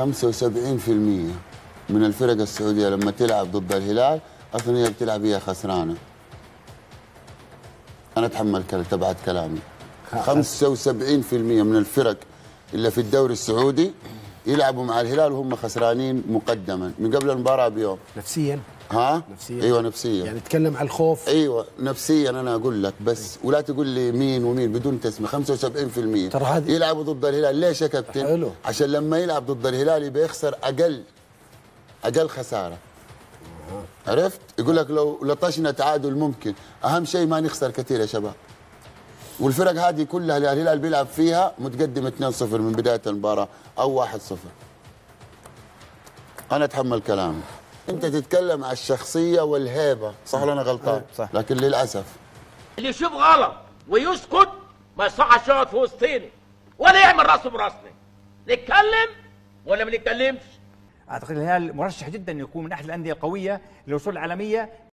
75% من الفرق السعوديه لما تلعب ضد الهلال اصلا هي بتلعب هي خسرانه. انا اتحمل تبعت كلامي. 75% من الفرق اللي في الدوري السعودي يلعبوا مع الهلال وهم خسرانين مقدما من قبل المباراه بيوم. نفسيا؟ ها؟ نفسيا. ايوه نفسيا. يعني تتكلم على الخوف. ايوه نفسيا انا اقول لك بس ولا تقول لي مين ومين بدون تسميه. 75% ترى هذه يلعبوا ضد الهلال. ليش يا كابتن؟ حلو. عشان لما يلعب ضد الهلال يبقى يخسر اقل خساره. عرفت؟ يقول لك لو لطشنا تعادل ممكن، اهم شيء ما نخسر كثير يا شباب. والفرق هذه كلها الهلال بيلعب فيها متقدم 2-0 من بدايه المباراه او 1-0. انا اتحمل كلامي. انت تتكلم على الشخصيه والهيبه، صح ولا انا غلطان؟ صح. لكن للاسف اللي يشوف غلط ويسكت ما يصحش يقعد في وسطيني ولا يعمل راسه براسنا. نتكلم ولا ما نتكلمش؟ اعتقد الهلال مرشح جدا يكون من احد الانديه القويه للوصول العالميه